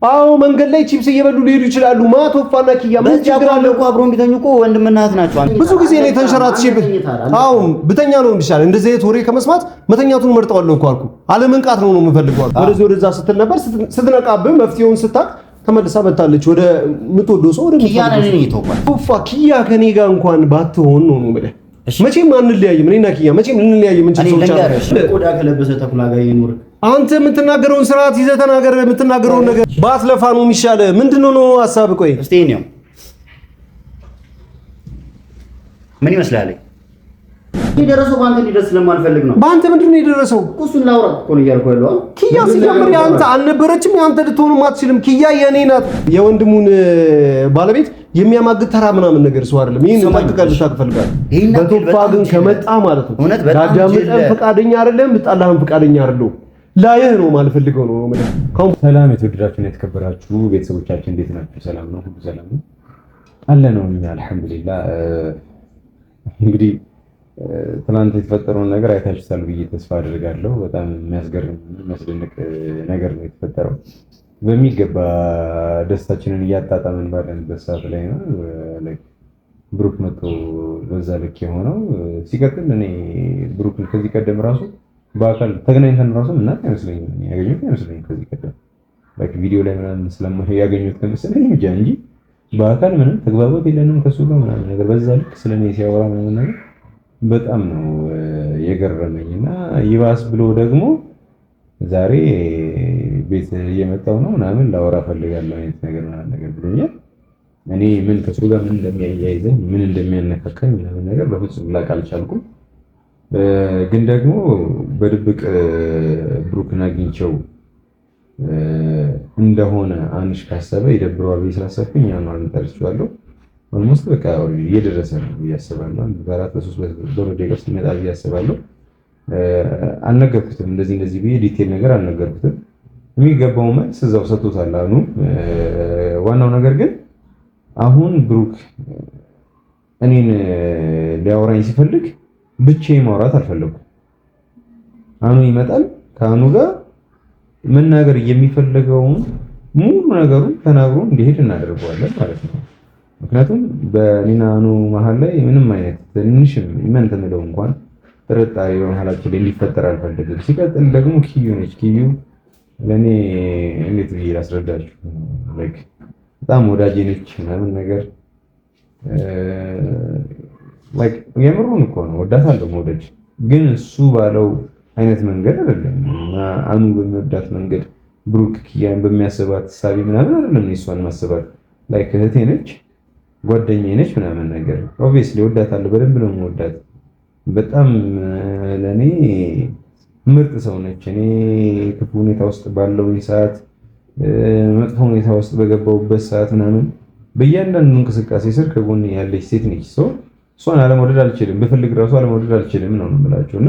አዎ መንገድ ላይ ቺፕስ እየበሉ ሊሄዱ ይችላሉ። ማቶፋና ኪያ ምን ችግር አለው? አብሮን ቢተኙ እኮ ወንድምና እህት ናቸው። ብዙ ጊዜ ነው ተንሸራትሽብህ። አዎ ብተኛ ነው የሚሻል። እንደዚህ አይነት ወሬ ከመስማት መተኛቱን መርጠዋለሁ እኮ አልኩ። አለመንቃት ነው የምፈልገው። ወደዛ ስትል ነበር። ስትነቃብህ መፍትሄውን ስታክ ተመልሳ መጣለች ወደ ምትወደው ሰው ወደ ኪያ ነኝ ይተውባል። ኡፋ ኪያ ከኔ ጋር እንኳን ባትሆን ነው የምልህ። መቼም አንለያይም። እኔና ኪያ መቼም ልንለያይ ምን ችግር አለ? ቆዳ ከለበሰ ተኩላ ጋር ይኑር። አንተ የምትናገረውን ስርዓት ይዘህ ተናገር። የምትናገረውን ነገር ባትለፋ ነው የሚሻለው። ምንድነው ነው ሐሳብ? ቆይ እስቲ ነው ምን ይመስላል? የደረሰው ባንተ እንዲደርስ ስለማልፈልግ ነው። ባንተ ምንድነው የደረሰው? እሱን ላውራ እኮ ነው እያልኩ ያለው። ኪያ ሲጀምር ያንተ አልነበረችም። ያንተ ልትሆንም አትችልም። ኪያ የኔ ናት። የወንድሙን ባለቤት የሚያማግጥ ተራ ምናምን ነገር ሰው አይደለም። ይሄን ታጥቀል ታከፈልጋል። በቶፋ ግን ከመጣ ማለት ነው ዳዳምጠን ፈቃደኛ አይደለም፣ ልጣላህም ፈቃደኛ አይደለም። ላይህ ነው ማልፈልገው ነው ማለት ነው። ሰላም የተወደዳችሁና የተከበራችሁ ቤተሰቦቻችን እንዴት ናችሁ? ሰላም ነው? ሁሉ ሰላም ነው አለ ነው። እኛ አልሐምዱሊላህ። እንግዲህ ትናንት የተፈጠረውን ነገር አይታችሁታል ብዬ ተስፋ አድርጋለሁ። በጣም የሚያስገርም የሚያስደንቅ ነገር ነው የተፈጠረው። በሚገባ ደስታችንን እያጣጣምን ባለንበት ሰዓት ላይ ነው ብሩክ መጥቶ በዛ ልክ የሆነው። ሲቀጥል እኔ ብሩክን ከዚህ ቀደም ራሱ በአካል ተገናኝተን ራሱ ምናምን አይመስለኝም ያገኙት አይመስለኝም። ከዚህ ቀደም ቪዲዮ ላይ ምናምን ስለማይሆን ያገኙት ከመሰለኝ እንጂ በአካል ምንም ተግባባት የለንም ከሱ ጋር ምናምን ነገር። በዛ ልክ ስለኔ ሲያወራ ምናምን ነገር በጣም ነው የገረመኝና ይባስ ብሎ ደግሞ ዛሬ ቤት እየመጣው ነው ምናምን ላወራ ፈልጋለሁ አይነት ነገር ብሎኛል። እኔ ምን ከሱ ጋር ምን እንደሚያያይዘኝ ምን እንደሚያነካካኝ ምናምን ነገር በፍጹም ላውቅ አልቻልኩም። ግን ደግሞ በድብቅ ብሩክን አግኝቼው እንደሆነ አንሽ ካሰበ ይደብረዋል ብዬ ስላሰብኩኝ ያን አልጠርቼዋለሁ። ኦልሞስት በቃ እየደረሰ ነው እያሰባለሁ። በአራት በሶስት ደቂቃ ውስጥ ይመጣል እያሰባለሁ። አልነገርኩትም እንደዚህ ብዬ ዲቴል ነገር አልነገርኩትም። የሚገባው መልስ እዛው ሰጥቶታል አኑ። ዋናው ነገር ግን አሁን ብሩክ እኔን ሊያወራኝ ሲፈልግ ብቻዬን ማውራት አልፈለኩም። አኑ ይመጣል። ከአኑ ጋር መናገር የሚፈልገውን ሙሉ ነገሩን ተናግሮ እንዲሄድ እናደርገዋለን ማለት ነው። ምክንያቱም በእኔና አኑ መሀል ላይ ምንም አይነት ትንሽም ኢመንት ምለው እንኳን ጥርጣሬ በመሀላችን ላይ እንዲፈጠር አልፈልግም። ሲቀጥል ደግሞ ኪዩ ነች። ኪዩ ለእኔ እንዴት ብዬ ላስረዳችሁ፣ በጣም ወዳጄ ነች ምናምን ነገር የምሩን እኮ ነው ወዳታለሁ። መውደድ ግን እሱ ባለው አይነት መንገድ አይደለም። አኑ በሚወዳት መንገድ ብሩክ ኪያን በሚያስባት ሳቢ ምናምን አይደለም። እሷን ማስባት እህቴ ነች፣ ጓደኛዬ ነች ምናምን ነገር። ኦብቪየስሊ ወዳታለሁ፣ በደንብ ነው የምወዳት። በጣም ለኔ ምርጥ ሰው ነች። እኔ ክፉ ሁኔታ ውስጥ ባለው ሰዓት፣ መጥፎ ሁኔታ ውስጥ በገባውበት ሰዓት ምናምን በእያንዳንዱ እንቅስቃሴ ስር ከጎኔ ያለች ሴት ነች። እሷን አለመውደድ አልችልም፣ በፈልግ ራሱ አለመውደድ አልችልም ነው የምላችሁና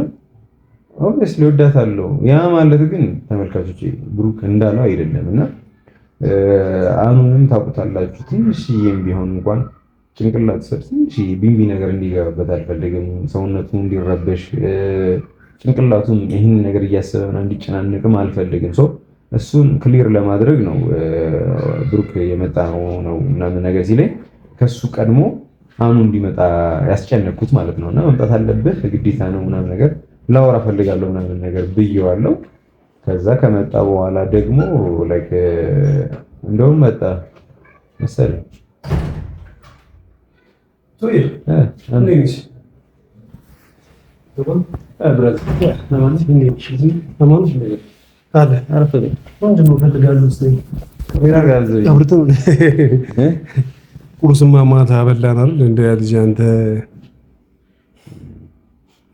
ኦብቪየስሊ ወዳታለሁ። ያ ማለት ግን ተመልካቾቼ ብሩክ እንዳለው አይደለምና አኑንም ታውቁታላችሁ። ትንሽዬም ቢሆን እንኳን ጭንቅላት ስር ትንሽ ቢንቢ ነገር እንዲገባበት አልፈልግም። ሰውነቱ እንዲረበሽ ጭንቅላቱም ይህን ነገር እያሰበና እንዲጨናነቅም አልፈልግም። እሱን ክሊር ለማድረግ ነው ብሩክ የመጣ ነው ምናምን ነገር ሲለኝ ከሱ ቀድሞ አኑ እንዲመጣ ያስጨነቅኩት ማለት ነውና መምጣት አለበት ግዴታ ነው ምናምን ነገር ላወራ ፈልጋለሁ ምናምን ነገር ብዬዋለሁ። ከዛ ከመጣ በኋላ ደግሞ እንደውም መጣ መሰለኝ ቁርስማ ማታ በላን አይደል? እንደ ልጅ አንተ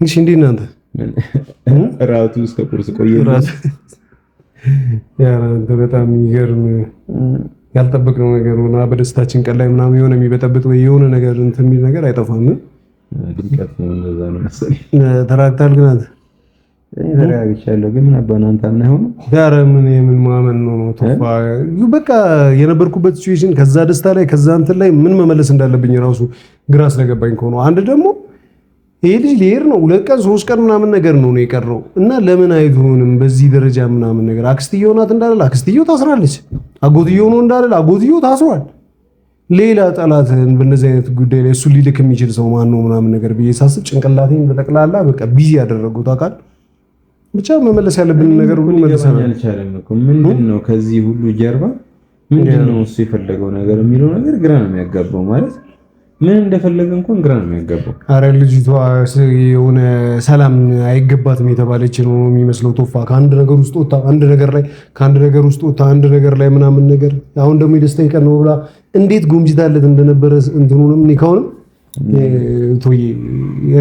እሺ፣ እንዴት ነህ አንተ? ራቱ እስከ ቁርስ ቆየ። አንተ በጣም የሚገርም ያልጠበቅነው ነገር ሆነ። በደስታችን ቀን ላይ ምናምን የሆነ የሚበጠብጥ ወይ የሆነ ነገር እንትን የሚል ነገር አይጠፋም። ድምቀት ነው እንደዛ ነው መሰለኝ። ተራክታል ግን አንተ ተረጋግቻለሁ። ግን ምን አባና አንተ አምና ሆኖ ዳረ ምን ማመን ነው ተፋ በቃ የነበርኩበት ሲቹዌሽን ከዛ ደስታ ላይ ከዛ እንትን ላይ ምን መመለስ እንዳለብኝ ራሱ ግራ ስለገባኝ ከሆነ አንድ ደግሞ ይሄ ልጅ ሊሄድ ነው 2 ቀን 3 ቀን ምናምን ነገር ነው የቀረው እና ለምን አይሆንም በዚህ ደረጃ ምናምን ነገር አክስትየው ናት እንዳለ አክስትየው ታስራለች አጎትየው ነው እንዳለ አጎትየው ታስሯል ሌላ ጠላትን በእነዚህ አይነት ጉዳይ ላይ እሱ ሊልክ የሚችል ሰው ማን ነው ምናምን ነገር ብዬ ሳስብ ጭንቅላቴን በጠቅላላ በቃ ቢዚ ያደረጉት አካል ብቻ መመለስ ያለብን ነገር ሁሉ መልሰናል አልቻለም እኮ ምንድነው ከዚህ ሁሉ ጀርባ ምንድነው እሱ የፈለገው ነገር የሚለው ነገር ግራ ነው የሚያጋባው ማለት ምን እንደፈለገ እንኳን ግራ ነው የሚያጋባው አረ ልጅቷ የሆነ ሰላም አይገባትም የተባለች ነው የሚመስለው ቶፋ ከአንድ ነገር ውስጥ ወጣ አንድ ነገር ላይ ከአንድ ነገር ውስጥ ወጣ አንድ ነገር ላይ ምናምን ነገር አሁን ደግሞ የደስታ ቀን ነው ብላ እንዴት ጎምጅታለት እንደነበረ እንትኑንም ኒካውንም ቶይ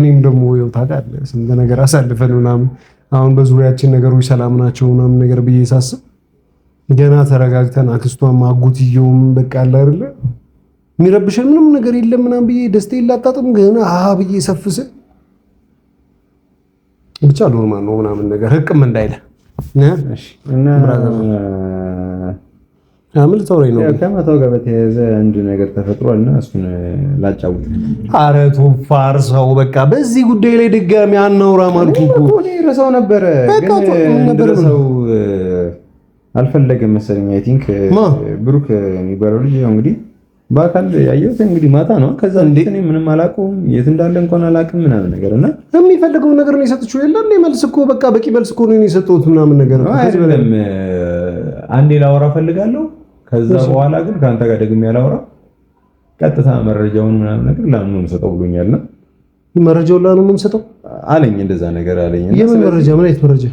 እኔም ደግሞ ይኸው ታውቃለህ ስንት ነገር አሳልፈን ምናምን አሁን በዙሪያችን ነገሮች ሰላም ናቸው ምናምን ነገር ብዬ ሳስብ ገና ተረጋግተን አክስቷም አጎትየውም በቃ አለ አይደለ የሚረብሽን ምንም ነገር የለም ምናምን ብዬ ደስታዬን ላጣጥም ገና ብዬ ሰፍስ ብቻ ኖርማል ነው ምናምን ነገር ህቅም እንዳይለ እሺ እና አምል ተወራይ ነው ከማታው ጋር በተያያዘ አንድ ነገር ተፈጥሯልና እሱን ላጫውት አረ ቶፋር ሰው በቃ በዚህ ጉዳይ ላይ ድጋሚ አናውራ ማለት እኮ እኔ ረሳው ነበር ግን ሰው አልፈለገም መሰለኝ አይ ቲንክ ብሩክ የሚባለው ልጅ እንግዲህ ባካል ያየሁት እንግዲህ ማታ ነው ከዛ እንዴት እኔ ምንም አላውቀውም የት እንዳለ እንኳን አላውቅም ምናምን ነገርና የሚፈልገው ነገር ነው የሰጠችው የለም መልስ እኮ በቃ በቂ መልስ እኮ ነው የሰጠሁት ምናምን ነገር አይደለም አንዴ ላወራ ፈልጋለሁ ከዛ በኋላ ግን ካንተ ጋር ደግሜ ያላወራ ቀጥታ መረጃውን ምናምን ነገር ላምኑ እንሰጠው ብሎኛልና መረጃውን ላምኑ እንሰጠው አለኝ እንደዛ ነገር አለኝ የምን መረጃ ምን አይነት መረጃ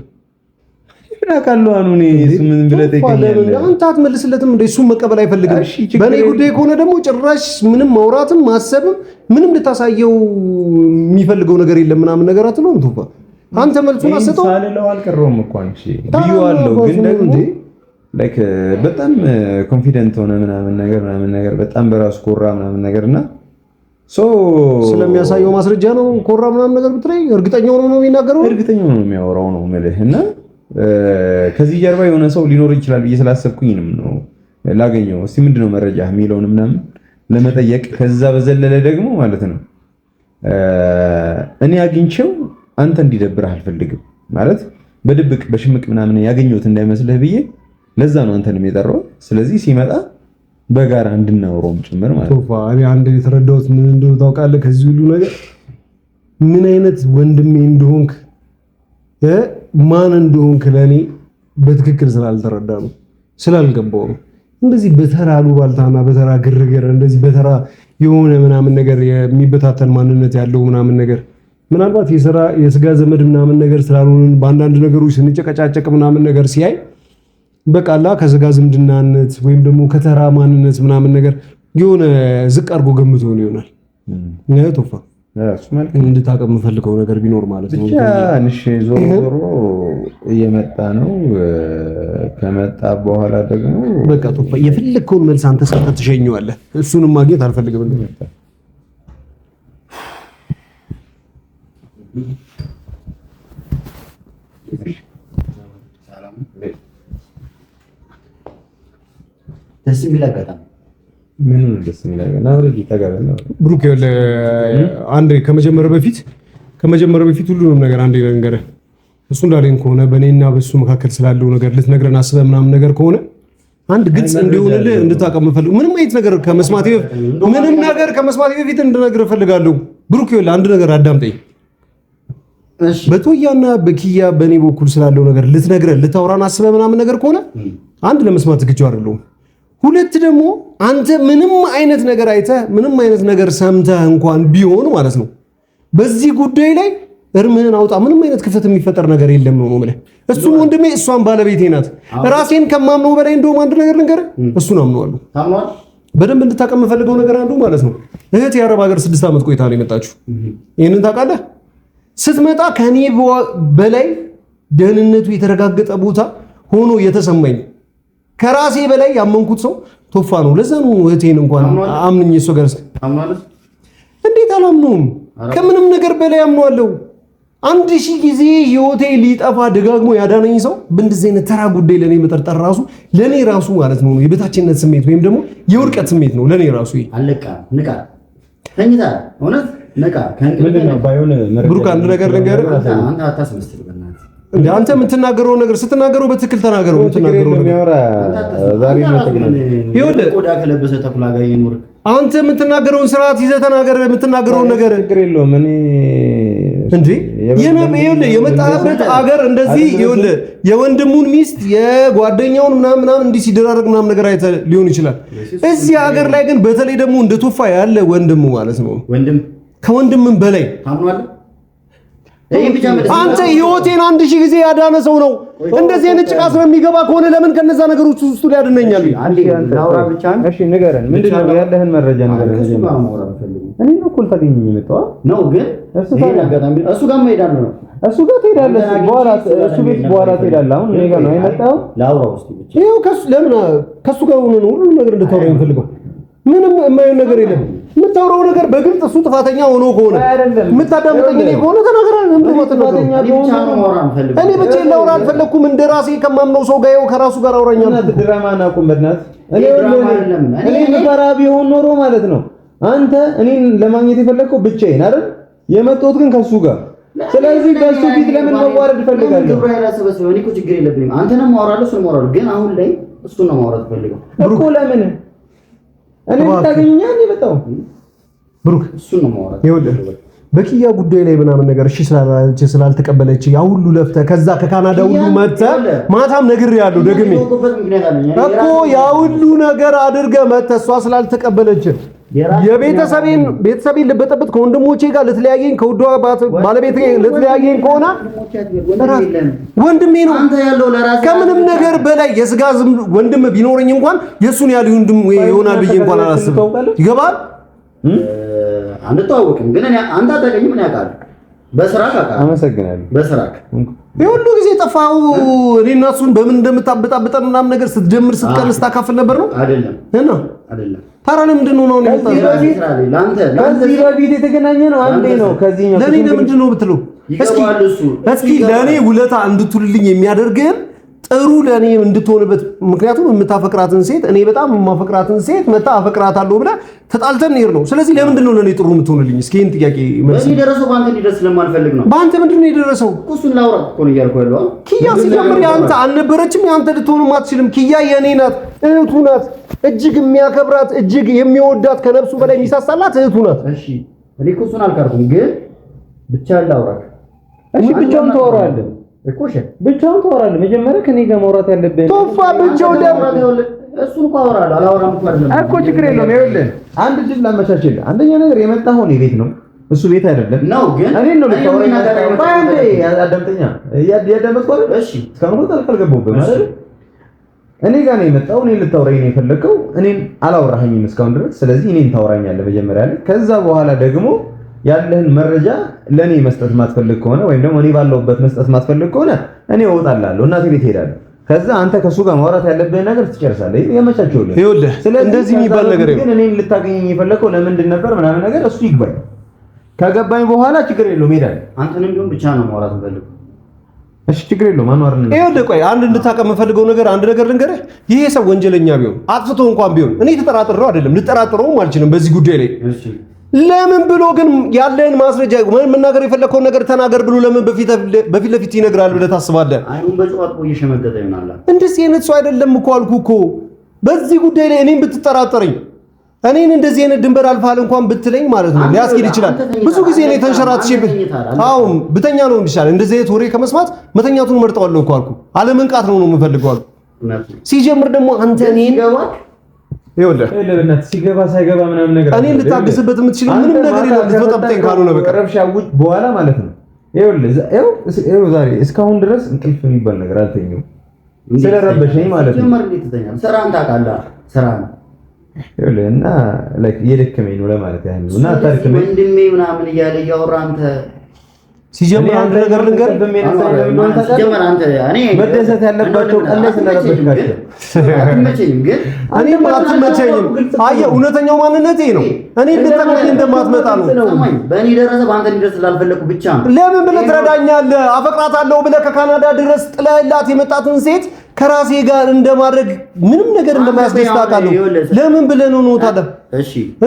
ያካለው አኑኔ ምን ብለህ ተገኛለህ አንተ አትመልስለትም እንደ እሱም መቀበል አይፈልግም በኔ ጉዳይ ከሆነ ደግሞ ጭራሽ ምንም ማውራትም ማሰብም ምንም ልታሳየው የሚፈልገው ነገር የለም ምናምን ነገር አትለውም ቶፋ አንተ መልሱን አሰጠው ሳልለው አልቀረውም እኮ አንቺ ቢዋለው ግን ደግሞ ላይክ በጣም ኮንፊደንት ሆነ ምናምን ነገር በጣም በራሱ ኮራ ምናምን ነገርና ስለሚያሳየው ማስረጃ ነው ኮራ ምናምን ነገር ብትለኝ እርግጠኛ ሆኖ ነው የሚናገረው እርግጠኛ ሆኖ ነው የሚያወራው ነው የምልህና ከዚህ ጀርባ የሆነ ሰው ሊኖር ይችላል ብዬ ስላሰብኩኝ ነው ላገኘው እስቲ ምንድነው መረጃ የሚለውን ምናምን ለመጠየቅ ከዛ በዘለለ ደግሞ ማለት ነው እኔ አግኝቼው አንተ እንዲደብርህ አልፈልግም ማለት በድብቅ በሽምቅ ምናምን ያገኘሁት እንዳይመስልህ ብዬ ለዛ ነው አንተንም የጠራው ስለዚህ ሲመጣ በጋራ እንድናወራውም ጭምር ማለት ነው እኔ አንድ የተረዳሁት ምን እንደሆነ ታውቃለህ ከዚህ ሁሉ ነገር ምን አይነት ወንድሜ እንደሆንክ ማን እንደሆንክ ለኔ በትክክል ስላልተረዳ ነው ስላልገባው ነው እንደዚህ በተራሉ ባልታና በተራ ግርግር እንደዚህ በተራ የሆነ ምናምን ነገር የሚበታተን ማንነት ያለው ምናምን ነገር ምናልባት የስጋ ዘመድ ምናምን ነገር ስላልሆነን በአንዳንድ ነገሮች ስንጨቀጫጨቅ ምናምን ነገር ሲያይ በቃላ ከስጋ ዝምድናነት ወይም ደግሞ ከተራ ማንነት ምናምን ነገር የሆነ ዝቅ አድርጎ ገምቶ ነው ይሆናል ነው ቶፋ እንድታቀም የምፈልገው ነገር ቢኖር ማለት ነው ብቻ አንሽ ዞሮ እየመጣ ነው ከመጣ በኋላ ደግሞ በቃ ቶፋ የፈለግከውን መልስ አንተ ሰጥተህ ትሸኘዋለህ እሱንም ማግኘት አልፈልግም እንደመጣ ደስ የሚል አጋጣሚ ምን ነው ደስ የሚል አጋጣሚ ነው ወደ ተጋበና ብሩክ አንዴ ከመጀመሪያ በፊት ሁሉንም ነገር አንዴ ልንገርህ እሱ እንዳለኝ ከሆነ በእኔና በሱ መካከል ስላለው ነገር ልትነግረን አስበህ ምናምን ነገር ከሆነ አንድ ግልጽ እንዲሆንልህ እንድታቀም ፈልግ ምንም አይነት ነገር ከመስማቴ በፊት እንድነግርህ ፈልጋለሁ ብሩክ አንድ ነገር አዳምጠኝ እሺ በቶያና በኪያ በእኔ በኩል ስላለው ነገር ልትነግረን ልታወራን አስበህ ምናምን ነገር ከሆነ አንድ ለመስማት ዝግጁ አይደለሁም ሁለት ደግሞ አንተ ምንም አይነት ነገር አይተህ ምንም አይነት ነገር ሰምተህ እንኳን ቢሆን ማለት ነው በዚህ ጉዳይ ላይ እርምህን አውጣ ምንም አይነት ክፍተት የሚፈጠር ነገር የለም ነው ማለት እሱም ወንድሜ እሷን ባለቤቴ ናት ራሴን ከማምነው በላይ እንደውም አንድ ነገር ልንገርህ እሱን አምነዋለሁ ታምኗል በደንብ እንድታቀም ፈልገው ነገር አንዱ ማለት ነው እህት የአረብ ሀገር 6 ዓመት ቆይታ ነው የመጣችው ይሄንን ታውቃለህ ስትመጣ ከኔ በላይ ደህንነቱ የተረጋገጠ ቦታ ሆኖ የተሰማኝ ከራሴ በላይ ያመንኩት ሰው ቶፋ ነው ለዛ ነው እህቴን እንኳን አምንኝ እሱ ጋር ታምኗል እንዴት አላምነውም ከምንም ነገር በላይ አምነዋለሁ 1000 ጊዜ ህይወቴ ሊጠፋ ደጋግሞ ያዳነኝ ሰው በእንደዚህ አይነት ተራ ጉዳይ ለኔ መጠርጠር ራሱ ለኔ ራሱ ማለት ነው የበታችነት ስሜት ወይም ደግሞ የውድቀት ስሜት ነው ለኔ ራሱ አለቃ ንቃ ተኝታ እውነት ነቃ ምንድነው ባይሆን ብሩክ አንድ ነገር ልንገርህ አንተ አታስመስል በእናትህ እንዴ አንተ የምትናገረው ነገር ስትናገረው በትክክል ተናገረው የምትናገረው ነገር ዛሬ ነው ተገናኘ ይኸውልህ ቆዳ ከለበሰ ተኩላ ጋር ይኖር አንተ የምትናገረውን ስርዓት ይዘህ ተናገር የምትናገረውን ነገር ችግር የለውም እኔ እንዴ ይኸውልህ የመጣበት አገር እንደዚህ ይኸውልህ የወንድሙን ሚስት የጓደኛውን ምናምን እንዲህ ሲደራረግ ምናምን ነገር አይተህ ሊሆን ይችላል እዚህ ሀገር ላይ ግን በተለይ ደግሞ እንደ ቶፋ ያለ ወንድሙ ማለት ነው ወንድም ከወንድምም በላይ ታምኗል አንተ ህይወቴን 1000 ጊዜ ያዳነ ሰው ነው እንደዚህ አይነት ጭቃ ስለሚገባ ከሆነ ለምን ከነዛ ነገሮች ውስጥ ሊያድነኛል ላውራ ብቻ እሺ ንገረን ምንድነው ያለህን መረጃ ንገረን እኔ ነው እኮ ታገኘኝ የመጣው ነው ግን እሱ ጋር መሄዳለሁ ነው እሱ ጋር ትሄዳለህ በኋላ እሱ ቤት በኋላ ትሄዳለህ አሁን እኔ ጋር ነው አይመጣው ላውራ ውስጥ ብቻ ይሄው ለምን ከሱ ጋር ሆኖ ነው ሁሉ ነገር እንድታወራ የምፈልገው ምንም የማይሆን ነገር የለም የምታወራው ነገር በግልጽ እሱ ጥፋተኛ ሆኖ ከሆነ የምታዳምጠኝ እኔ ከሆነ ተናገራለህ እኔ ብቻ ላውራ አልፈለኩም እንደራሴ ከማምነው ሰው ጋር ከራሱ ጋር አውራኛል ድራማና ቁምበናት እኔ ምፈራ ቢሆን ኖሮ ማለት ነው አንተ እኔን ለማግኘት የፈለግከው ብቻዬን አይደል የመጣሁት ግን ከሱ ጋር ስለዚህ በሱ ፊት ለምን መዋረድ ፈልጋለሁ ግብረ ያላሰበሰበ እኔ እኮ ችግር የለብኝም አንተንም ማውራለሁ እሱንም ማውራለሁ ግን አሁን ላይ እሱን ነው ማውራት ፈልገው እኮ ለምን እኔ ታገኘኛ እኔ መጣሁ ብሩክ እሱን ነው ማውራት ይኸውልህ በኪያ ጉዳይ ላይ ምናምን ነገር እሺ ስላልተቀበለች ያ ሁሉ ለፍተህ ከዛ ከካናዳ ሁሉ መጥተህ ማታም ነግሬሃለሁ ደግሜ እኮ ያ ሁሉ ነገር አድርገህ መጥተህ እሷ ስላልተቀበለች የቤተሰቤን ልበጠብጥ ከወንድሞቼ ጋር ልትለያየኝ ከውዷ ባለቤቴ ልትለያየኝ ከሆነ ወንድሜ ነው አንተ ያለው ለራስህ ከምንም ነገር በላይ የስጋ ወንድም ቢኖረኝ እንኳን የሱን ያህል ወንድም ይሆናል ብዬ እንኳን አላስብም ይገባል አንተዋወቅም ግን እኔ አንተ አታውቅኝም ምን ያውቃል በስራክ አውቃለሁ አመሰግናለሁ በስራክ የሁሉ ጊዜ ጠፋው እኔና እሱን በምን እንደምታበጣብጠን ምናምን ነገር ስትጀምር ስትቀንስ ታካፍል ነበር ነው አይደለም እና አይደለም ታራ ለምንድን ነው ነው ከዚህ በፊት የተገናኘ ነው አንዴ ነው ከዚህኛው ለኔ ለምንድን ነው ብትለው እስኪ ለኔ ውለታ እንድትውልልኝ የሚያደርግህ ጥሩ ለኔ እንድትሆንበት ምክንያቱም የምታፈቅራትን ሴት እኔ በጣም የማፈቅራትን ሴት መጣ አፈቅራታለሁ ብለ ተጣልተን ነው ነው ስለዚህ ለምንድን ነው ለኔ ጥሩ የምትሆንልኝ እስኪ ይሄን ጥያቄ መልስ በዚህ ደረሰው ባንተ እንዲደርስ ስለማልፈልግ ነው ባንተ ምንድን ነው የደረሰው እሱን ላውራ እኮ ነው እያልኩ ያለው ኪያ ሲጀምር ያንተ አልነበረችም ያንተ ልትሆንም አትችልም ኪያ የኔ ናት እህቱ ናት እጅግ የሚያከብራት እጅግ የሚወዳት ከነፍሱ በላይ የሚሳሳላት እህቱ ናት እሺ እኔ እኮ እሱን አልካርኩም ግን ብቻ ላውራ እሺ ብቻውን ታወራለህ እኮ እሺ ብቻውን ታወራለህ መጀመሪያ ከኔ ጋር ማውራት ያለብህ ቶፋ ብቻው እሱን እኮ አወራለሁ አላወራም እኮ አይደለም እኮ ችግር የለውም ይኸውልህ አንድ ድል ላመቻችልህ አንደኛ ነገር የመጣኸው እኔ ቤት ነው እሱ ቤት አይደለም ነው ግን እኔ ነው ልታወራኝ ባንዴ አዳምጠኛ ያዳመጥኩ አይደል እሺ እስካሁን አልገባሁብህም ማለት እኔ ጋር ነው የመጣው እኔ ልታወራኝ ነው የፈለከው እኔን አላወራኸኝም እስካሁን ድረስ ስለዚህ እኔን ታወራኛለህ መጀመሪያ ላይ ከዛ በኋላ ደግሞ ያለህን መረጃ ለኔ መስጠት ማትፈልግ ከሆነ ወይም ደግሞ እኔ ባለውበት መስጠት ማትፈልግ ከሆነ እኔ እወጣላለሁ እናቴ ቤት ሄዳለሁ ከዛ አንተ ከሱ ጋር ማውራት ያለብህ ነገር ትጨርሳለህ የመቻቸውልህ ይኸውልህ እንደዚህ የሚባል ነገር ግን እኔን ልታገኘኝ የፈለከው ለምንድን ነበር ምናምን ነገር እሱ ይግባኝ ከገባኝ በኋላ ችግር የለውም ሄዳለሁ አንተንም ቢሆን ብቻ ነው ማውራት ፈልግ እሺ ችግር የለውም አንዋርን ይኸውልህ ቆይ አንድ እንድታቀም የምፈልገው ነገር አንድ ነገር ልንገርህ ይሄ ሰው ወንጀለኛ ቢሆን አጥፍቶ እንኳን ቢሆን እኔ ተጠራጥረው አይደለም ልጠራጥረውም አልችልም በዚህ ጉዳይ ላይ እሺ ለምን ብሎ ግን ያለህን ማስረጃ መናገር የፈለከውን ነገር ተናገር ብሎ ለምን በፊት ለፊት ይነግራል ብለህ ታስባለህ? አይሁን በጨዋታ እየሸመገጠ ይሆናል። እንደዚህ አይነት ሰው አይደለም እኮ አልኩህ እኮ። በዚህ ጉዳይ ላይ እኔን ብትጠራጠረኝ እኔን እንደዚህ አይነት ድንበር አልፋል እንኳን ብትለኝ ማለት ነው ሊያስኬድ ይችላል። ብዙ ጊዜ እኔ ተንሸራትሽብህ አሁን ብተኛ ነው እንዲሻል እንደዚህ አይነት ወሬ ከመስማት መተኛቱን መርጠዋለሁ እኮ አልኩህ። አለመንቃት ነው የምፈልገው አልኩህ። ሲጀምር ደግሞ አንተ እኔን ይኸውልህ ለበናት ሲገባ ሳይገባ ምናምን ነገር እኔ ልታግስበት የምትችል ምንም ነገር የለም። ልትወጣብጠኝ ካልሆነ በቃ ረብሻው በኋላ ማለት ነው። ይኸውልህ ዛሬ እስካሁን ድረስ እንቅልፍ የሚባል ነገር አልተኛሁም ስለረበሸኝ ማለት ነው። ጀመር እንዴት ተኛል? ስራን ታውቃለህ፣ ስራ ነው ይኸውልህ እና ላይክ እየደከመኝ ነው ለማለት ያህል ነው። እና ታሪክመኝ ወንድሜ ምናምን እያለ እያወራ አንተ ሲጀምር አንድ ነገር ልንገር ሲጀምር አንተ እኔ መደሰት ያለባቸው ቀን ላይ ስለረበሽካቸው አትመቸኝም። ግን እኔም አትመቸኝም። አየህ እውነተኛው ማንነቴ ነው። እኔ ልትጠቅመኝ እንደማትመጣ ነው። በእኔ ደረሰ በአንተ ሊደርስ ስላልፈለኩ ብቻ ነው። ለምን ብለህ ትረዳኛለህ? አፈቅራታለሁ ብለህ ከካናዳ ድረስ ጥለህላት የመጣትን ሴት ከራሴ ጋር እንደማድረግ ምንም ነገር እንደማያስደስት አውቃለሁ። ለምን ብለህ ነው ታዲያ?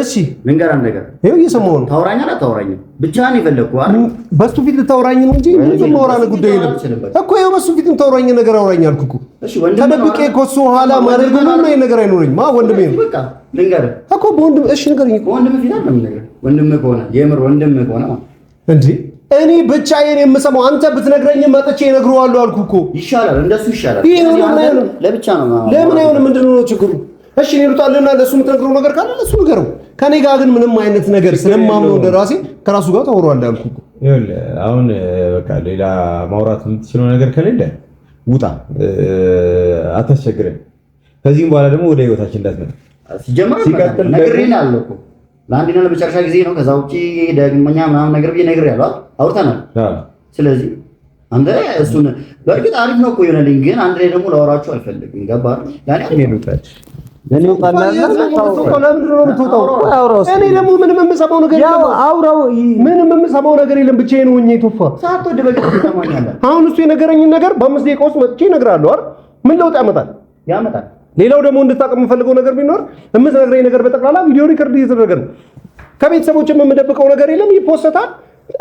እሺ ልንገርህ ነገር ይኸው እየሰማሁ ነው። ታወራኛለህ አታወራኝም? ብቻህን የፈለግኩህ አይደል? በሱ ፊት ልታወራኝ ነው እንጂ ምንም ማውራን ጉዳይ የለም እኮ። ይኸው በሱ ፊት ልታወራኝ ነገር አውራኝ አልኩህ እኮ። ተደብቄ ከሱ ኋላ ማድረግ ምንም ነገር አይኖረኝም። ወንድሜ ነው በቃ ልንገርህ እኮ በወንድም እሺ ንገረኝ እኮ ወንድምህ ፊት አይደለም ነገር ወንድምህ ከሆነ የምር ወንድምህ ከሆነ እንዴ እኔ ብቻዬን የምሰማው አንተ ብትነግረኝ መጥቼ እነግረዋለሁ አልኩህ እኮ። ይሻላል እንደሱ ይሻላል። ለብቻ ነው ለምን አይሆንም? ምንድን ነው ችግሩ? እሺ እኔ ልውጣልና ለሱ የምትነግረው ነገር ካለ ለሱ ንገረው። ከኔ ጋር ግን ምንም አይነት ነገር ስለማምነው እንደራሴ ከራሱ ጋር ታወራለህ አልኩህ እኮ። ይኸውልህ አሁን በቃ ሌላ ማውራት የምትችለው ነገር ከሌለ ውጣ፣ አታስቸግረን። ከዚህም በኋላ ደግሞ ወደ ህይወታችን እንዳትመጣ። ሲቀጥል ነግሬሃለሁ እኮ ለአንዴና ለመጨረሻ ጊዜ ነው። ከዛ ውጪ ደግመኛ ምናምን ነገር ብዬ ነግሬሃለሁ፣ አውርተናል። ስለዚህ አንተ እሱን በእርግጥ አሪፍ ነው እኮ ይሆነልኝ፣ ግን አንድ ላይ ደግሞ ላወራችሁ አልፈልግም። ገባህ? ያኔ ይሉታል እኔ ደግሞ ምንም የምሰማው ነገር የለም። አውራው ምንም የምሰማው ነገር የለም። ብቻዬን ሆኜ ቶፋ ሳትወድ በግድ ትሰማኛለህ። አሁን እሱ የነገረኝን ነገር በ5 ደቂቃ ውስጥ መጥቼ እነግርሃለሁ አይደል? ምን ለውጥ ያመጣል? ሌላው ደግሞ እንድታውቅ የምፈልገው ነገር ቢኖር የምትነግረኝ ነገር በጠቅላላ ቪዲዮ ሪከርድ እየተደረገ ነው። ከቤተሰቦችም የምደብቀው ነገር የለም። ይፖስታል፣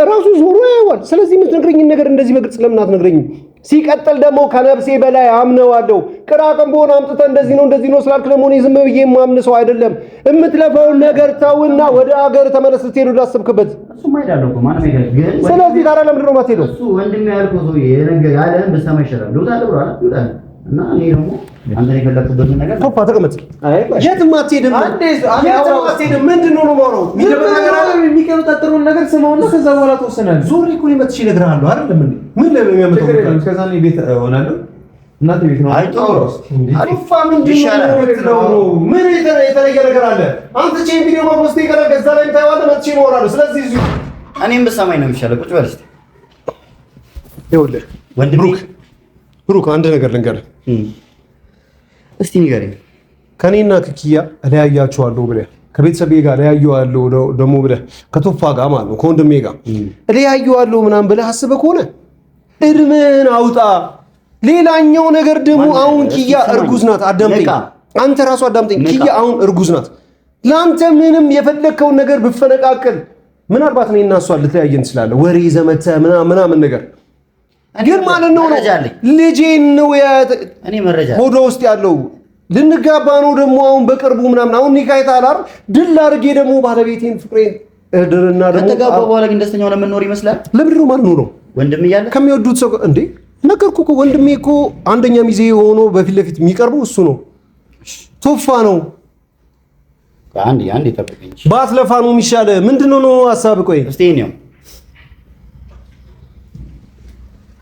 ራሱ ዞሮ ያየዋል። ስለዚህ የምትነግረኝን ነገር እንደዚህ በግልጽ ለምን አትነግረኝም? ሲቀጥል ደግሞ ከነፍሴ በላይ አምነዋለሁ። ቅራቅም በሆነ አምጥተህ እንደዚህ ነው ስላልክ ደግሞ እኔ ዝም ብዬ የማምን ሰው አይደለም። የምትለፈውን ነገር ተውና ወደ ሀገር ተመለስ። ስትሄዱ ዳሰብክበት። ስለዚህ ታዲያ ለምንድን ነው የማትሄደው? እሱ ወንድሜ ያልኩህ ሰውዬ የነገር ያለህን ብትሰማ ይሻላል። ልውጣልህ ብሏል። ይውጣልህ እና እኔ ደግሞ አንተ የፈለክበትን ነገር ቶፋ ተቀመጥ። የትም አትሄድም። ምንድን ነው የማወራው? የሚቀጣጠሩን ነገር ስማውና ከዛ በኋላ ተወሰናለህ። ዞር እኮ ነው መጥቼ እነግርሃለሁ አይደል? ምን ለምን የሚያመጣው ነገር ከዛ ነው ቤት እሆናለሁ። እናቴ ቤት ነው አይተውስ ቶፋ ምንድን ነው? ምን የተለየ ነገር አለ? አንተ ቼን ቪዲዮ ማፖስት ይቀራል። ከዛ ላይ ታይዋለህ። መጥቼ እኖራለሁ። ስለዚህ እኔም ብትሰማኝ ነው የሚሻለው። ቁጭ በል እስኪ። ይኸውልህ ወንድሜ ብሩክ አንድ ነገር ልንገርህ እስቲ ንገረኝ። ከኔና ከኪያ እለያያቸዋለሁ ብለህ ከቤተሰቤ ጋር እለያየዋለሁ ደግሞ ብለህ ከቶፋ ጋር ማለት ነው ከወንድሜ ጋር እለያየዋለሁ ምናምን ብለህ አስበህ ከሆነ እድሜህን አውጣ። ሌላኛው ነገር ደግሞ አሁን ኪያ እርጉዝ ናት። አዳምጠኝ፣ አንተ ራሱ አዳምጠኝ። ኪያ አሁን እርጉዝ ናት። ለአንተ ምንም የፈለግከውን ነገር ብፈነቃቅል ምናልባት እኔ እና እሷ ልትለያየን እንችላለን። ወሬ ዘመተ ምናምን ነገር ግን ማለት ነው ልጄን ነው እኔ መረጃ ሆዶ ውስጥ ያለው ልንጋባ ነው ደግሞ አሁን በቅርቡ ምናምን አሁን ኒካይታ አላር ድል አድርጌ ደግሞ ባለቤቴን ፍቅሬን እድርና ደግሞ ከተጋባ በኋላ ግን ደስተኛው ለምን ይመስላል? ለምን ነው ማለት ነው ወንድም እያለ ከሚወዱት ሰው እንዴ ነገርኩህ እኮ ወንድሜ እኮ አንደኛ ሚዜ ሆኖ በፊት ለፊት የሚቀርበው እሱ ነው። ቶፋ ነው። አንዴ ጠብቀኝ። ባትለፋ ነው የሚሻለው። ምንድነው ነው ሐሳብ? ቆይ እስቲ ነው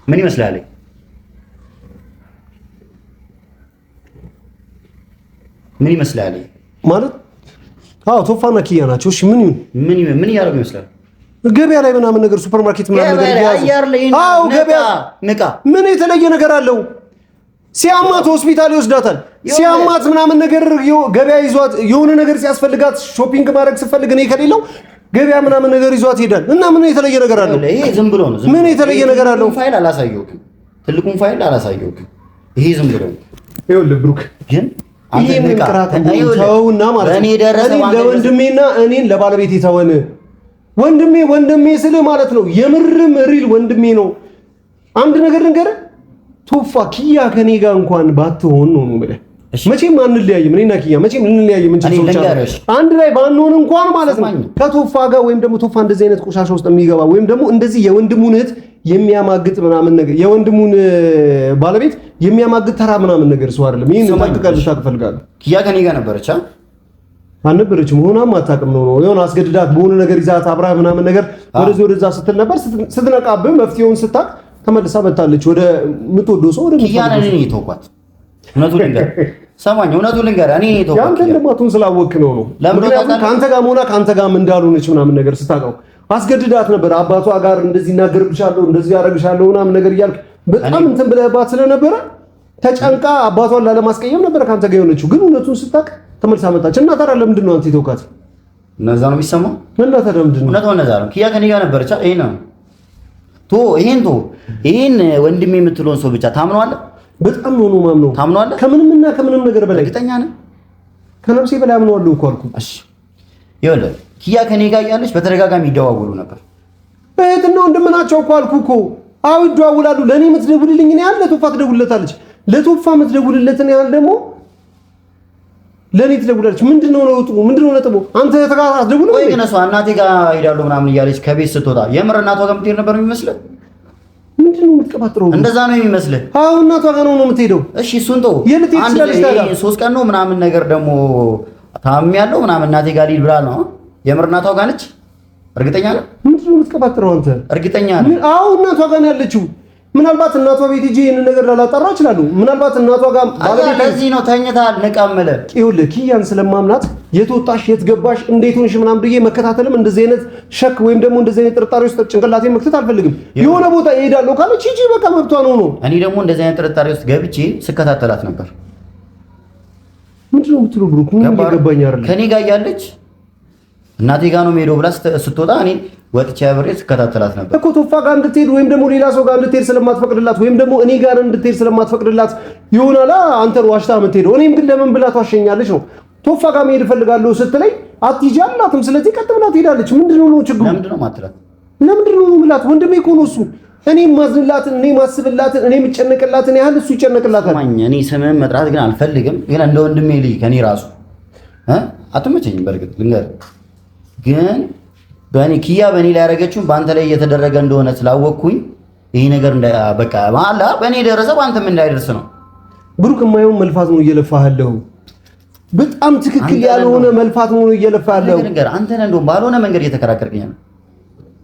ምን ይመስላል ማለት? አዎ ቶፋና ኪያ ናቸው። እሺ ምን ያደርጉ ይመስላል? ገበያ ላይ ምናምን ነገር ሱፐርማርኬት ምናምን ነገር ያያዙ። አዎ ገበያ ምን የተለየ ነገር አለው? ሲያማት ሆስፒታል ይወስዳታል። ሲያማት ምናምን ነገር ገበያ ይዟት የሆነ ነገር ሲያስፈልጋት ሾፒንግ ማድረግ ስትፈልግ እኔ ከሌለው ገበያ ምናምን ነገር ይዟት ይሄዳል። እና ምን የተለየ ነገር አለው? ይሄ ዝም ብሎ ነው። ምን የተለየ ነገር አለው? ፋይል አላሳየውክም። ትልቁን ፋይል አላሳየውክም። ይሄ ዝም ብሎ ነው። ይኸውልህ ብሩክ ግን አንተ ተውና ማለት ነው ለወንድሜና እኔን ለባለቤቴ ተወን። ወንድሜ ስልህ ማለት ነው የምርም ሪል ወንድሜ ነው። አንድ ነገር ልንገርህ ቶፋ ኪያ ከኔ ጋር እንኳን ባትሆን ነው የምልህ። መቼም አንለያይም። እኔና ኪያ መቼም ልንለያይም እንችላለን። አንድ ላይ ባንሆን እንኳን ማለት ነው ከቶፋ ጋር ወይም ደግሞ ቶፋ እንደዚህ አይነት ቆሻሻ ውስጥ የሚገባ ወይም ደግሞ እንደዚህ የወንድሙን እህት የሚያማግጥ ምናምን ነገር የወንድሙን ባለቤት የሚያማግጥ ተራ ምናምን ነገር ሰው አይደለም። ይሄን ተጠቅቀልሽ አትፈልጋለህ። ኪያ ከኔ ጋር ነበረች አልነበረችም? ሆናም አታውቅም ነው የሆነ አስገድዳት በሆነ ነገር ይዛት አብራ ምናምን ነገር ወደዛ ስትል ነበር። ስትነቃብህ መፍትሄውን ስታቅ ተመልሳ መጣለች ወደ ምትወደው ሰው ወደ ኪያ ነኝ ተውኳት። እውነቱን ልንገር እኔ ተውኳት። ያንተ እንደማቱን ስላወቅ ነው ምክንያቱም ከአንተ ጋር ሆና ከአንተ ጋርም እንዳልሆነች ምናምን ነገር ስታውቀው አስገድዳት ነበር። አባቷ ጋር እንደዚህ እናገርብሻለሁ እንደዚህ ያደርግሻለሁ ምናምን ነገር እያልክ በጣም እንትን ብለህባት ስለነበረ ተጨንቃ አባቷን ላለማስቀየም ነበር ከአንተ ጋር የሆነችው። ግን እውነቱን ስታውቅ ተመልሳ መጣች። እና ታዲያ ለምንድን ነው አንተ የተውካት? እነዛ ነው የሚሰማው። እና ታዲያ ምንድን ነው እውነታው? እነዛ ነው ኪያ ከኔ ጋር ነበረች። ይሄን ወንድሜ የምትለውን ሰው ብቻ ታምነዋለህ? በጣም ነው ማምነው። ታምነዋለህ? ከምንምና ከምንም ነገር በላይ እርግጠኛ ነህ? ከነፍሴ በላይ አምነዋለሁ እኮ አልኩ። እሺ ይኸውልህ ኪያ ከኔ ጋር ያለች በተደጋጋሚ ይደዋወሉ ነበር። እህትና ወንድም ናቸው እኮ አልኩ እኮ። አዎ ይደዋወላሉ። ለኔ የምትደውልልኝ ነው ያለ ቶፋ ትደውልለታለች። ለቶፋ የምትደውልለት ነው ያለ ደግሞ ለኔ ትደውላለች። ምንድነው ለውጡ? ምንድነው ነጥቡ? አንተ ተጋራ ደውል ወይ ግን እሷ እናቴ ጋር ሄዳለሁ ምናምን እያለች ከቤት ስትወጣ የምር እናቷ ጋር የምትሄድ ነበር የሚመስልህ? ምንድነው የምትቀባጥረው? እንደዛ ነው የሚመስልህ? አዎ እናቷ ጋር ነው የምትሄደው። እሺ እሱን ተው። አንድ 3 ቀን ነው ምናምን ነገር ደግሞ ታምሚያለሁ ምናምን እናቴ ጋር ልሂድ ብላ ነው። የምር እናቷ ጋር ነች? እርግጠኛ ነህ? ምንድነው የምትቀባጥረው አንተ? እርግጠኛ ነህ? አዎ እናቷ ጋር ነው ያለችው። ምናልባት እናቷ ቤት ሂጅ ይሄን ነገር ላላጣራ እችላለሁ። ምናልባት እናቷ ጋር ባለቤት ለዚህ ነው ተኝታል ንቃመለ ይኸውልህ ኪያን ስለማምናት የት ወጣሽ የት ገባሽ እንዴት ሆንሽ ምናምን ብዬ መከታተልም እንደዚህ አይነት ሸክ ወይም ደግሞ እንደዚህ አይነት ጥርጣሬ ውስጥ ጭንቅላቴን መክተት አልፈልግም። የሆነ ቦታ እሄዳለሁ ካለች ሂጂ በቃ መብቷ ነው። እኔ ደግሞ እንደዚህ አይነት ጥርጣሬ ውስጥ ገብቼ ስከታተላት ነበር። ምንድነው የምትለው ብሩክ? ምን እየገባኝ አይደለም። ከኔ ጋር ያለች እናቴ ጋር ነው የምሄደው ብላ ስትወጣ እኔ ወጥቼ አብሬ ስከታተላት ነበር እኮ ቶፋ ጋር እንድትሄድ ወይም ደግሞ ሌላ ሰው ጋር እንድትሄድ ስለማትፈቅድላት ወይም ደግሞ እኔ ጋር እንድትሄድ ስለማትፈቅድላት ይሆናል አንተን ዋሽታ የምትሄደው። እኔም ግን ለምን ብላ ትዋሸኛለች ነው። ቶፋ ጋር መሄድ እፈልጋለሁ ስትለኝ አትሂጂ አላትም። ስለዚህ ቀጥ ብላ ትሄዳለች። ምንድነው ችግሩ? ለምንድነው ማትላት? ለምንድነው የምላት? ወንድሜ እኮ ነው እሱ። እኔ ማዝንላትን እኔ ማስብላትን እኔ የምጨነቅላትን ያህል እሱ ይጨነቅላታል። እኔ ስምህን መጥራት ግን አልፈልግም። ግን እንደ ወንድሜ ልጅ ከኔ ራሱ አትመቸኝም። በእርግጥ ልንገርህ ግን በእኔ ኪያ በእኔ ላይ ያደረገችውን በአንተ ላይ እየተደረገ እንደሆነ ስላወቅኩኝ ይሄ ነገር በቃ ማላ በእኔ ደረሰ በአንተም እንዳይደርስ ነው። ብሩክ የማየውን መልፋት ነው እየለፋህ ያለው። በጣም ትክክል ያልሆነ መልፋት ነው እየለፋህ ያለው። አንተ ነህ እንደውም ባልሆነ መንገድ እየተከራከርከኝ ነው።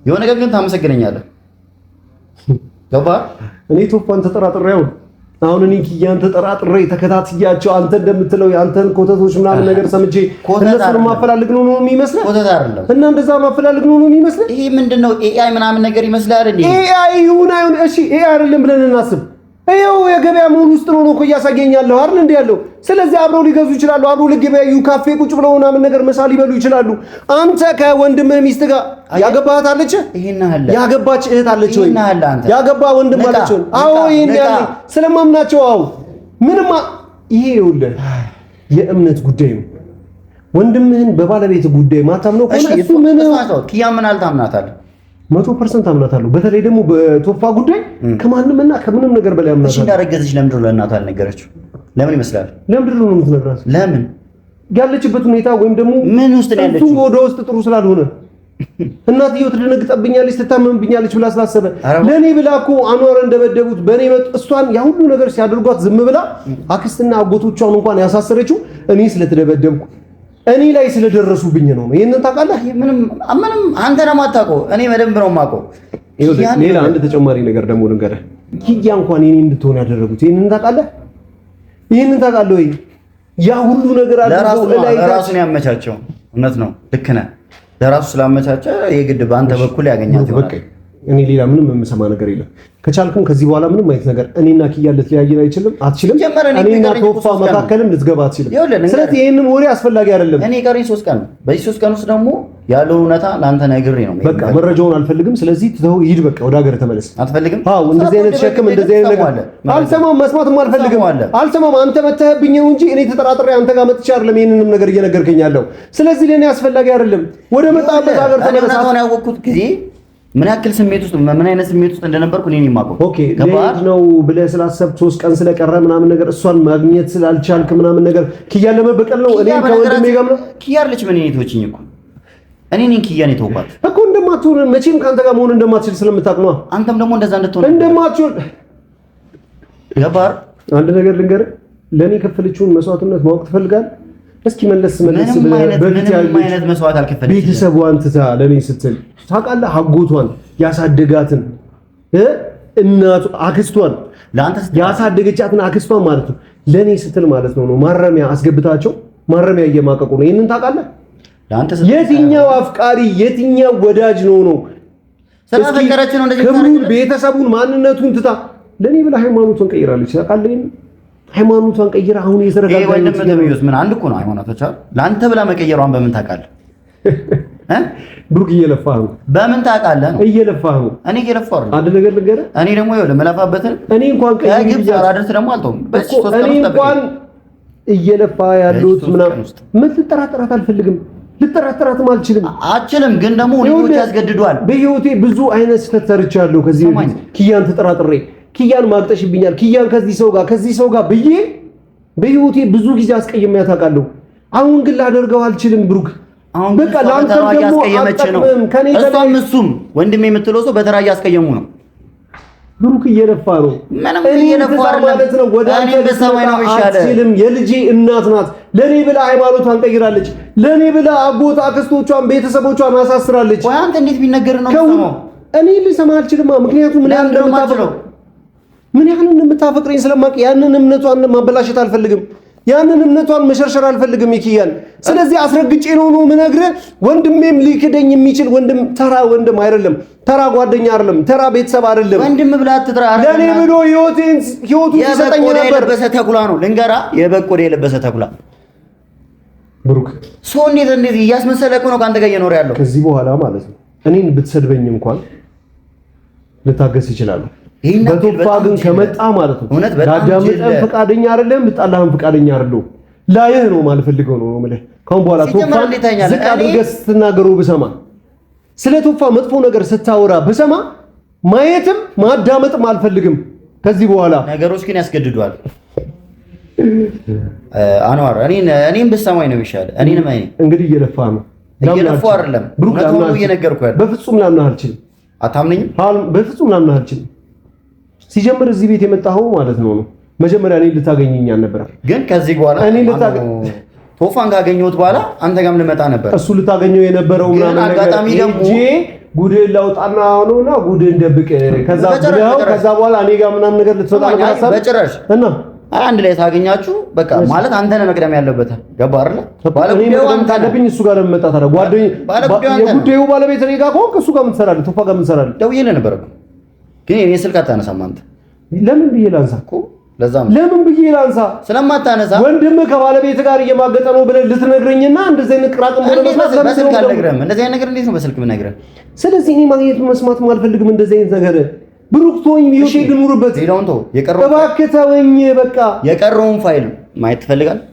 የሆነ ነገር ግን ታመሰግነኛለህ። ገባህ? እኔ ቶፋን ተጠራጥሬው አሁን እኔ ኪያን ተጠራጥሬ ተከታትያቸው አንተ እንደምትለው የአንተን ኮተቶች ምናምን ነገር ሰምቼ እነሱን ማፈላልግ ነው የሚመስለው። ኮተት አይደለም እና እንደዛ ማፈላልግ ነው የሚመስለው። ይሄ ምንድነው ኤአይ ምናምን ነገር ይመስላል እንዴ? ኤአይ ይሁን አይሁን እሺ ኤአይ አይደለም ብለን እናስብ። ይኸው የገበያ መሆን ውስጥ ነው እኮ እያሳገኛለሁ አይደል እንዴ ያለው። ስለዚህ አብረው ሊገዙ ይችላሉ። አብረው ለገበያዩ ካፌ ቁጭ ብለው ምናምን ነገር መሳል ሊበሉ ይችላሉ። አንተ ከወንድምህ ሚስት ጋር ያገባሃት አለች? ያገባች እህት አለች ወይ? ያገባ ወንድም አለች ወይ? አዎ ይሄን ያለ ስለማምናቸው አዎ ምንም ይሄ ይኸውልህ የእምነት ጉዳይ ነው። ወንድምህን በባለቤት ጉዳይ ማታምነው ከሆነ እሱ ምን ኪያ ምን አልታምናታለህ? 100% አምናታለሁ። በተለይ ደግሞ በቶፋ ጉዳይ ከማንምና ከምንም ነገር በላይ አምናታለሁ። እሺ እንዳረገዘች ለምንድን ነው ለእናቷ አልነገረችው? ለምን ይመስላል? ለምንድን ነው የምትነግራት? ለምን ያለችበት ሁኔታ ወይም ደግሞ ምን ውስጥ ነው ያለችው? ወደ ውስጥ ጥሩ ስላልሆነ እናትየው ትደነግጠብኛለች ትታመምብኛለች ብላ ስላሰበ ለኔ ብላ እኮ አንዋር እንደበደቡት በኔ መጥ እሷን ያ ሁሉ ነገር ሲያደርጓት ዝም ብላ አክስትና አጎቶቿን እንኳን ያሳሰረችው እኔ ስለተደበደብኩ እኔ ላይ ስለደረሱብኝ ነው። ይሄንን ታውቃለህ? ምንም አንተ ነው የማታውቀው፣ እኔ በደንብ ነው የማውቀው። ሌላ አንድ ተጨማሪ ነገር ደግሞ ልንገርህ። ኪያ እንኳን የኔ እንድትሆን ያደረጉት ይሄንን ታውቃለህ? ይሄንን ታውቃለህ ወይ? ያ ሁሉ ነገር አድርገው ለራሱ ነው ያመቻቸው። እውነት ነው፣ ልክ ነህ። ለራሱ ስላመቻቸ የግድ በአንተ በኩል ያገኛት ይሆናል። እኔ ሌላ ምንም የምሰማ ነገር የለም። ከቻልኩም ከዚህ በኋላ ምንም አይነት ነገር እኔና ኪያ ልትለያየን አትችልም። እኔና ቶፋ መካከልም ልትገባ አትችልም። ስለዚህ ይሄንን ወሬ አስፈላጊ አይደለም። እኔ ቀሪ 3 ቀን ነው። በዚህ 3 ቀን ውስጥ ደግሞ ያለው እውነታ ለአንተ ነግሬ ነው። በቃ መረጃውን አልፈልግም። ስለዚህ ትተው ሂድ፣ በቃ ወደ ሀገር ተመለስ። አትፈልግም? አዎ እንደዚህ አይነት ሸክም እንደዚህ አይነት ነገር አልሰማም፣ መስማትም አልፈልግም። አልሰማም። አንተ መተህብኝ ነው እንጂ እኔ ተጠራጥሬ አንተ ጋር መጥቼ አይደለም ይሄንንም ነገር እየነገርከኝ ያለው። ስለዚህ ለኔ አስፈላጊ አይደለም። ወደ መጣበት ሀገር ተመለስ። አሁን ያወቅኩት ጊዜ ምን ያክል ስሜት ውስጥ ምን አይነት ስሜት ውስጥ እንደነበርኩ እኔ የማውቀው። ኦኬ ለምን ነው ብለህ ስላሰብክ 3 ቀን ስለቀረ ምናምን ነገር እሷን ማግኘት ስላልቻልክ ምናምን ነገር ኪያ ለመበቀል ነው። እኔ ከወንድሜ ጋር ነው ኪያ አለች። ምን እኔ ተወችኝ እኮ እኔ ነኝ ኪያን የተውኳት እኮ እንደማትሆን መቼም ካንተ ጋር መሆን እንደማትችል ስለምታውቅ ነው። አንተም ደግሞ እንደዛ እንድትሆን እንደማትችል ገባር። አንድ ነገር ልንገርህ፣ ለኔ ከፈለችውን መስዋዕትነት ማወቅ ትፈልጋለህ? እስኪ መለስ በፊት ያለች መስዋዕት አልከፈለችም። ቤተሰቧን ትታ ለኔ ስትል ታውቃለህ፣ አጎቷን ያሳደጋትን እናቱ አክስቷን ለአንተ ያሳደገቻትን አክስቷን ማለት ነው ለኔ ስትል ማለት ነው ማረሚያ አስገብታቸው ማረሚያ እየማቀቁ ነው። ይሄንን ታውቃለህ? ለአንተ የትኛው አፍቃሪ የትኛው ወዳጅ ነው ስለፈቀረች ነው እንደዚህ ክብሩን ቤተሰቡን ማንነቱን ትታ ለኔ ብላ ሃይማኖቱን ቀይራለች። ታውቃለህ? ሃይማኖቷን ቀይራ አሁን የዘረጋጋች ምን አንድ እኮ ነው ሃይማኖቷ ለአንተ ብላ መቀየሯን በምን ታውቃለህ? ብሩክ እየለፋህ ነው። በምን ታውቃለህ? እየለፋህ ነው። እኔ እየለፋሁ አይደል? አንድ ነገር ልንገርህ። እኔ ደግሞ ይኸውልህ መለፋበትን እኔ እንኳን ከግብፅ አራደርስ ደግሞ አልተውም። እኔ እንኳን እየለፋ ያሉት ምናምን ምን ልጠራጠራት አልፈልግም። ልጠራጠራትም አልችልም። ግን ደግሞ ሁኔታዎች ያስገድዷል። በህይወቴ ብዙ አይነት ስህተት ሰርቻለሁ። ከዚህ በፊት ኪያን ተጠራጥሬ ኪያን ማግጠሽብኛል፣ ኪያን ከዚህ ሰው ጋር ብዬ በህይወቴ ብዙ ጊዜ አስቀይሜያት አውቃለሁ። አሁን ግን ላደርገው አልችልም ብሩክ። በቃ ላንተ ደግሞ አትጠቅምም። ከኔ እሱም ወንድሜ የምትለው ሰው በተራ እያስቀየሙ ነው። ብሩክ እየለፋ ነው። እኔ እየለፋ ማለት ነው። እኔ በሰማይ ነው ይሻላል። የልጄ እናት ናት። ለኔ ብላ ሃይማኖቷን ቀይራለች። ለኔ ብላ አጎት አክስቶቿን ቤተሰቦቿን አሳስራለች። ወይ አንተ እንዴት ቢነገር ነው የምትሰማው? እኔ ልሰማ አልችልም። ምክንያቱም ምን ያህል እንደምታፈቅረኝ ስለማውቅ ያንን እምነቷን ማበላሸት አልፈልግም። ያንን እምነቷን መሸርሸር አልፈልግም ይኪያን። ስለዚህ አስረግጬ ነው የምነግርህ። ወንድሜም ሊክደኝ የሚችል ወንድም ተራ ወንድም አይደለም፣ ተራ ጓደኛ አይደለም፣ ተራ ቤተሰብ አይደለም። ወንድም ብላ አትጥራ። ለኔ ብሎ ህይወቱን ሲሰጠኝ ነበር። የለበሰ ተኩላ ነው ልንገራ፣ የበቆዳ የለበሰ ተኩላ ብሩክ። ሰው እንዴት እያስመሰለ እኮ ነው ከአንተ ጋር እየኖረ ያለው። ከዚህ በኋላ ማለት ነው እኔን ብትሰድበኝ እንኳን ልታገስ ይችላል። በቶፋ ግን ከመጣ ማለት ነው ዳዳምጠን ፈቃደኛ አይደለም፣ ብጣላህም ፈቃደኛ አይደለም። ላይህ ነው ማልፈልገው ነው የምልህ። ካሁን በኋላ ቶፋ ዝቅ አድርገህ ስትናገረው ብሰማ፣ ስለ ቶፋ መጥፎ ነገር ስታወራ ብሰማ ማየትም ማዳመጥም አልፈልግም ከዚህ በኋላ። ነገሮች ግን ያስገድዷል። አንዋር እኔም ብሰማኝ ነው ይሻላል። እኔንም እንግዲህ እየለፋህ ነው። እየለፋሁ አይደለም ብሩክ፣ ነው እየነገርኩህ ያለው። በፍጹም ላምንህ አልችልም። አታምነኝም? በፍጹም ላምንህ አልችልም። ሲጀምር እዚህ ቤት የመጣኸው ማለት ነው መጀመሪያ እኔ ልታገኘኝ አልነበረም። ግን ከዚህ በኋላ እኔ ቶፋን ካገኘሁት በኋላ አንተ ጋርም ልመጣ ነበር። እሱ ልታገኘው የነበረው ምናምን ነገር እንጂ ጉድህን ላውጣና ነውና ጉድህን ደብቅ። ከዛ በኋላ እኔ ጋር ምናምን ነገር ልትወጣ ነበር በጭራሽ። እና አንድ ላይ ታገኛችሁ በቃ ማለት አንተ ነህ መቅደም ያለበት። ገባህ አይደል? ባለጉዳዩ አንተ አለብኝ። እሱ ጋር ለመጣ ታዲያ የጉዳዩ ባለቤት እኔ ጋር ከሆንክ እሱ ጋር ምን ትሰራለህ? ቶፋ ጋር ምን ትሰራለህ? ደውዬልህ ነበር ግን የኔ ስልክ አታነሳም አንተ። ለምን ብዬ ላንሳ እኮ ለዛም ለምን ብዬ ላንሳ? ስለማታነሳ ወንድምህ ከባለቤት ጋር እየማገጠ ነው ብለህ ልትነግረኝና እንደዚህ አይነት ቅራቅም ሆነ በስልክ አልነግርህም። እንደዚህ አይነት ነገር እንዴት ነው በስልክ የምነግርህ? ስለዚህ እኔ ማግኘት መስማትም አልፈልግም እንደዚህ አይነት ነገር። ብሩክ ተወኝ፣ ህይወቴ ልኑርበት። ሌላውን ተው፣ እባክህ ተወኝ በቃ። የቀረውን ፋይል ማየት ትፈልጋለህ?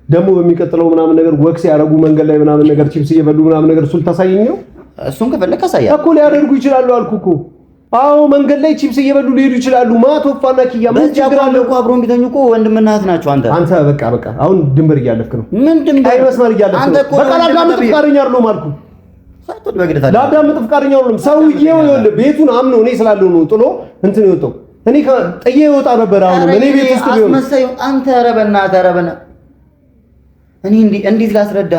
ደግሞ በሚቀጥለው ምናምን ነገር ወክስ ያደረጉ መንገድ ላይ ምናምን ነገር ቺፕስ እየበሉ ምናምን ነገር እሱን ታሳየኝ ነው። እሱን ከፈለክ አሳያለሁ እኮ ሊያደርጉ ይችላሉ አልኩ እኮ። አዎ መንገድ ላይ ቺፕስ እየበሉ ሊሄዱ ይችላሉ። ቶፋና ኪያ ምን ችግር አለ እኮ? አብሮ ቢተኙ እኮ ወንድምና እህት ናቸው። አንተ በቃ አሁን ድንበር እያለፍክ ነው። ምን ድንበር? አይ መስመር እያለፍክ ነው። በቃ ላዳምጥ ፍቃደኛ አይደለም አልኩ። ላዳምጥ ፍቃደኛ አይደለም ሰውዬው። ይኸውልህ ቤቱን አምኖ እኔ ስላለው ነው ጥሎ እንትን ይወጣው። እኔ ጥዬ ይወጣ ነበር። አሁን እኔ ቤት ውስጥ ቢሆን አንተ ኧረ በእናትህ እኔ እንዴት ላስረዳ?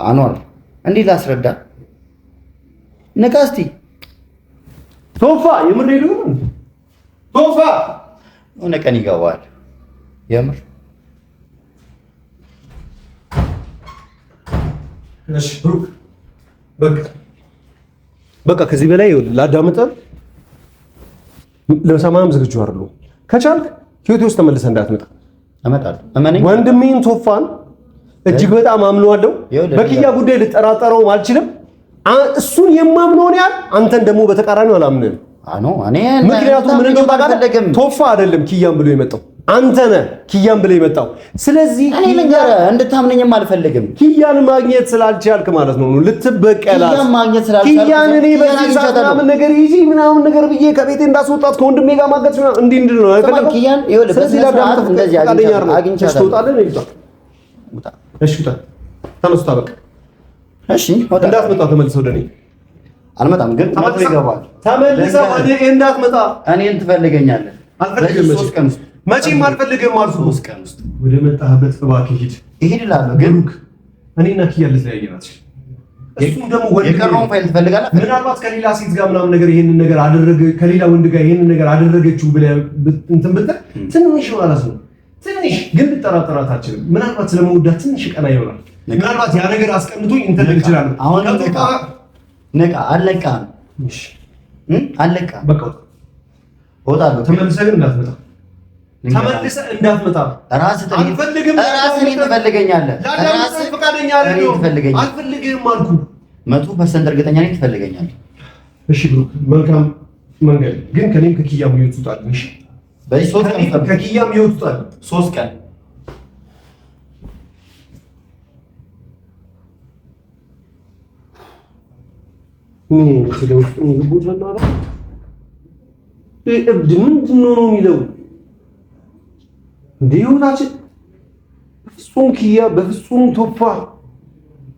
አኗር እንዴት ላስረዳ? ነቃ እስቲ ቶፋ የምር ሄዱ። ቶፋ የሆነ ቀን ይገባል የምር። እሺ ብሩክ በቃ ከዚህ በላይ ላዳምጠን ለሰማም ዝግጁ አይደለሁ። ከቻልክ ህይወቴ ውስጥ ተመልሰህ እንዳትመጣ። እመጣለሁ። ወንድሜን ቶፋን እጅግ በጣም አምነዋለሁ። በኪያ ጉዳይ ልጠራጠረውም አልችልም። እሱን የማምነውን ያህል አንተን ደግሞ በተቃራኒው አላምንም። ምክንያቱም ምን እንደው ታውቃለህ፣ ቶፋ አይደለም ኪያን ብሎ የመጣው አንተ ነህ ኪያን ብሎ የመጣው። ስለዚህ እኔ ነገር እንድታምነኝም አልፈልግም። ኪያን ማግኘት ስላልቻልክ ማለት ነው ልትበቀላት። ኪያን ማግኘት ስላልቻልክ ኪያን እኔ በዚህ ሰዓት ምናምን ነገር ይዤ ምናምን ነገር ብዬ ከቤቴ እንዳስወጣት ከወንድሜ ጋር ማገት እንዲህ ነው አይፈልግም። ኪያን ይኸውልህ በዚህ ሰዓት እንደዚህ አግኝቻታለሁ። ትወጣለህ ነው ይጣ። እሺ ውጣ፣ ተነስታ በቃ እሺ እንዳትመጣ ተመልሰህ ወደ እኔ። አልመጣም ግን ተመልሰህ ይገባል። ተመልሰህ ወደ እኔ እንዳትመጣ። እኔን ትፈልገኛለህ? አልፈልግም። መቼም አልፈልግም። አልኩህ 3 ቀን ውስጥ ወደ መጣህበት እባክህ ሂድ። እሄድልሃለሁ ግን እኔና ኪያ ልትለያየናት። እሱም ደግሞ የቀረውን ፋይል ትፈልጋለህ? ምናልባት ከሌላ ሴት ጋር ምናምን ነገር ይሄንን ነገር አደረገ ከሌላ ወንድ ጋር ይሄንን ነገር አደረገችው ብለህ እንትን ብትል ትንሽ ማለት ነው። ትንሽ ግን ልጠራጠራት አልችልም። ምናልባት ስለመወዳት ትንሽ ቀና ይሆናል። ምናልባት ያ ነገር አስቀምጦኝ እንትን ልል እችላለሁ። አሁን ነቃ አለቃም። እሺ አለቃም። በቃ እወጣለሁ። ተመልሰህ ግን እንዳትመጣ። ተመልሰህ እንዳትመጣ ራስህ አልፈልግም። ራስህ ትፈልገኛለህ። ራስህ ፈቃደኛ አይደለም። አልፈልግም አልኩ። 100% እርግጠኛ ነኝ ትፈልገኛለህ። እሺ ብሩክ፣ መልካም መንገድ ግን ከኔም ከኪያም ይወጡታል። እሺ በዚህ 3 ቀን ከኪያም ይወጡታል። 3 ቀን ምን ስለውስጥ ንግቦች አላላ እብድ ምንድን ነው የሚለው እንደ ህይወታችን በፍጹም ኪያ በፍጹም ቶፋ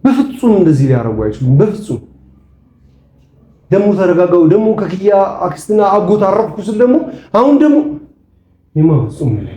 በፍጹም እንደዚህ ሊያረጉ አይችሉም። በፍጹም ደግሞ ተረጋጋው። ደግሞ ከኪያ አክስትና አጎት አረፍኩ ስል ደግሞ አሁን ደግሞ የማፍጹም ነው